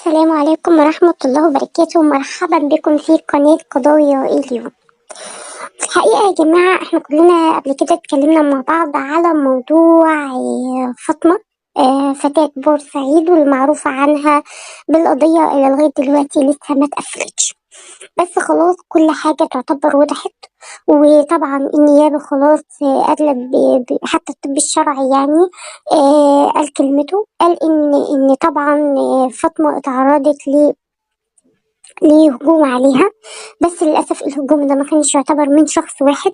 السلام عليكم ورحمة الله وبركاته، مرحبا بكم في قناة قضايا اليوم. في الحقيقة يا جماعة احنا كلنا قبل كده اتكلمنا مع بعض على موضوع فاطمة، فتاة بورسعيد والمعروفة عنها بالقضية اللي لغاية دلوقتي لسه ما اتقفلتش، بس خلاص كل حاجة تعتبر وضحت. وطبعا النيابة خلاص أدلت حتى الطب الشرعي يعني قال كلمته، قال إن طبعا فاطمة اتعرضت لهجوم عليها، بس للأسف الهجوم ده ما كانش يعتبر من شخص واحد.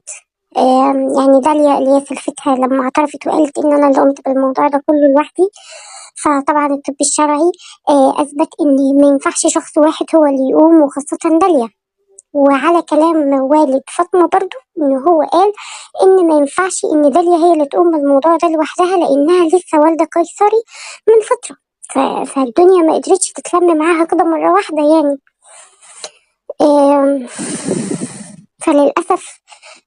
يعني داليا اللي هي سلفتها لما اعترفت وقالت إن أنا اللي قمت بالموضوع ده كله لوحدي، فطبعا الطب الشرعي أثبت إن ما ينفعش شخص واحد هو اللي يقوم، وخاصة داليا. وعلى كلام والد فاطمة برضو إن هو قال إن ما ينفعش إن داليا هي اللي تقوم بالموضوع ده لوحدها، لأنها لسه والدة قيصري من فترة، فالدنيا ما قدرتش تتلم معاها كده مرة واحدة يعني. فللأسف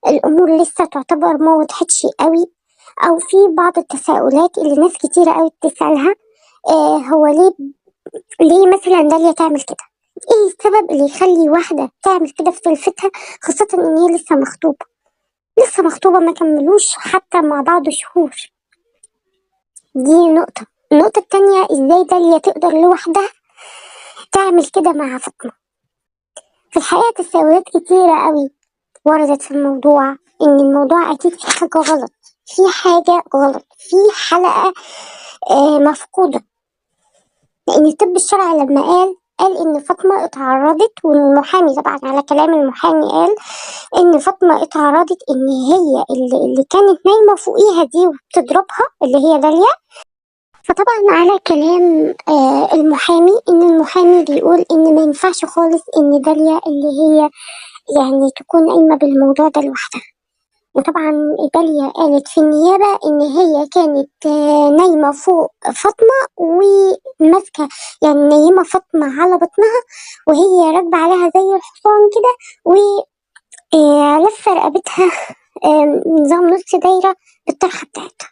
الأمور لسه تعتبر ما وضحتش قوي، أو في بعض التساؤلات اللي ناس كتيرة قوي بتسألها. هو ليه مثلا داليا تعمل كده؟ ايه السبب اللي يخلي واحدة تعمل كده في سلفتها، خاصة ان هي لسه مخطوبة ما كملوش حتى مع بعض شهور؟ دي نقطة. النقطة التانية، ازاي داليا تقدر لوحدها تعمل كده مع فاطمة؟ في الحقيقة تساؤلات كتيرة قوي وردت في الموضوع، ان الموضوع اكيد في حاجة غلط، في حلقة مفقودة. لان الطب الشرعي لما قال ان فاطمة اتعرضت، والمحامي طبعا على كلام المحامي قال ان فاطمة اتعرضت ان هي اللي كانت نايمة فوقيها دي وبتضربها، اللي هي داليا. فطبعا على كلام المحامي، ان المحامي بيقول ان ما ينفعش خالص ان داليا اللي هي يعني تكون قايمة بالموضوع ده لوحدها. وطبعا داليا قالت في النيابة ان هي كانت نايمة فوق فاطمة وماسكة، يعني نايمة فاطمة على بطنها وهي راكبة عليها زي الحصان كده، ولفة رقبتها نظام نص دايرة بالطرحة بتاعتها.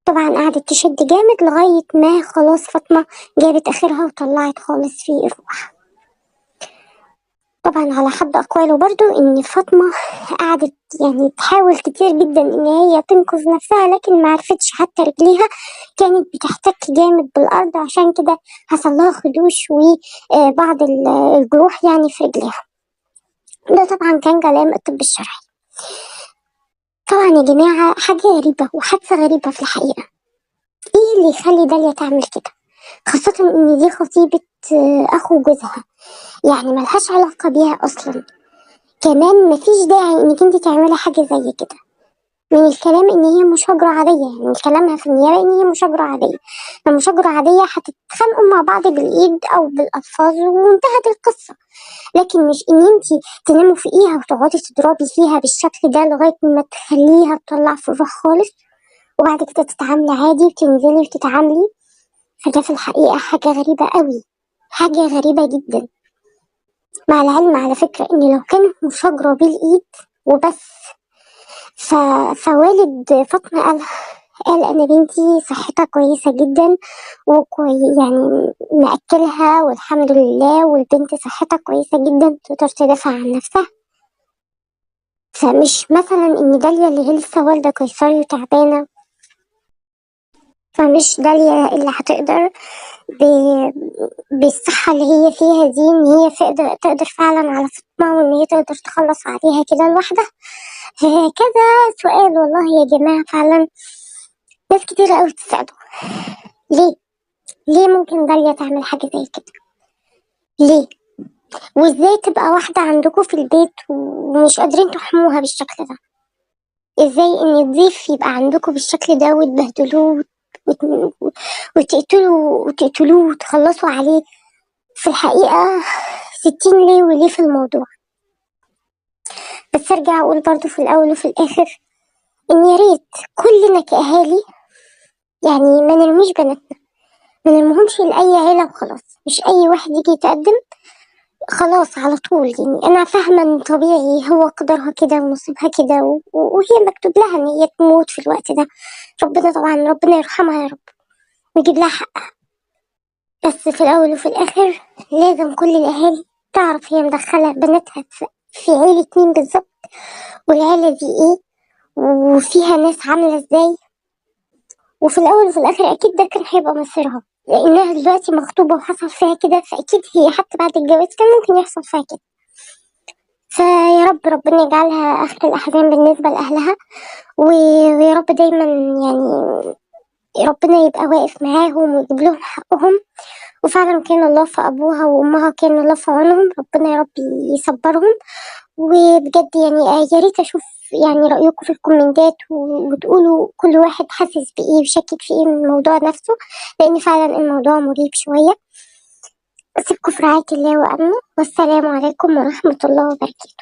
طبعا قعدت تشد جامد لغاية ما خلاص فاطمة جابت آخرها وطلعت خالص في الروح. طبعا على حد أقواله برضو إن فاطمة قعدت يعني تحاول كتير جدا إن هي تنقذ نفسها، لكن معرفتش، حتى رجليها كانت بتحتك جامد بالأرض، عشان كده حصل لها خدوش وبعض الجروح يعني في رجليها. ده طبعا كان كلام الطب الشرعي. طبعا يا جماعة حاجة غريبة وحادثة غريبة في الحقيقة. ايه اللي يخلي داليا تعمل كده، خاصة ان دي خطيبة اخو جوزها، يعني ملهاش علاقة بيها اصلا. كمان مفيش داعي انك انت تعملي حاجة زي كده. من الكلام ان هي مشاجرة عادية، من كلامها في النيابة ان هي مشاجرة عادية. فمشاجرة عادية هتتخانقوا مع بعض بالايد او بالالفاظ وانتهت القصة، لكن مش ان انت تناموا فوقيها وتقعدي تضربي فيها بالشكل ده لغاية ما تخليها تطلع في الروح خالص، وبعد كده تتعاملي عادي وتنزلي وتتعاملي. فده في الحقيقة حاجة غريبة قوي، حاجة غريبة جدا. مع العلم على فكرة ان لو كانت مشاجرة بالايد وبس، فوالد فاطمة قال انا بنتي صحتها كويسة جدا يعني مأكلها والحمد لله، والبنت صحتها كويسة جدا تقدر تدافع عن نفسها. فمش مثلا ان داليا اللي هي لسه والدة قيصري وتعبانة، فمش داليا اللي هتقدر بالصحة اللي هي فيها دي ان هي تقدر فعلا على فاطمة، وان هي تقدر تخلص عليها كده لوحدها. هكذا سؤال والله يا جماعة، فعلا ناس كتير قوي بتسأله ليه ممكن داليا تعمل حاجة زي كده؟ ليه؟ وازاي تبقى واحدة عندكم في البيت ومش قادرين تحموها بالشكل ده؟ ازاي ان ضيف يبقى عندكم بالشكل ده وتبهدلوه وتقتلوه وتخلصوا عليه؟ في الحقيقة 60 ليه وليه في الموضوع. بس ارجع اقول برضو في الاول وفي الاخر ان يا ريت كلنا كاهالي يعني ما نرميش بناتنا، ما نرميهمش لاي عيله وخلاص. مش اي واحد يجي يتقدم خلاص على طول. يعني انا فاهمه ان طبيعي هو قدرها كده ونصيبها كده وهي مكتوب لها ان هي تموت في الوقت ده. ربنا طبعا ربنا يرحمها يا رب ويجيب لها حقها. بس في الأول وفي الآخر لازم كل الأهالي تعرف هي مدخلة بناتها في عيلة مين بالظبط، والعيلة دي ايه، وفيها ناس عاملة ازاي. وفي الأول وفي الآخر أكيد ده كان هيبقى مصيرها، لأنها دلوقتي مخطوبة وحصل فيها كده، فأكيد هي حتى بعد الجواز كان ممكن يحصل فيها كده. فيا رب ربنا يجعلها آخر الأحزان بالنسبة لأهلها، ويا رب دايما يعني ربنا يبقى واقف معاهم ويجيب لهم حقهم. وفعلا كان الله في أبوها وأمها، كان الله في عونهم، ربنا يا رب يصبرهم. وبجد يعني يا ريت أشوف يعني رأيكم في الكومنتات، وتقولوا كل واحد حاسس بإيه وشاكك في إيه من الموضوع نفسه، لأن فعلا الموضوع مريب شوية. أسيبكم في رعاية الله وأمنه، والسلام عليكم ورحمة الله وبركاته.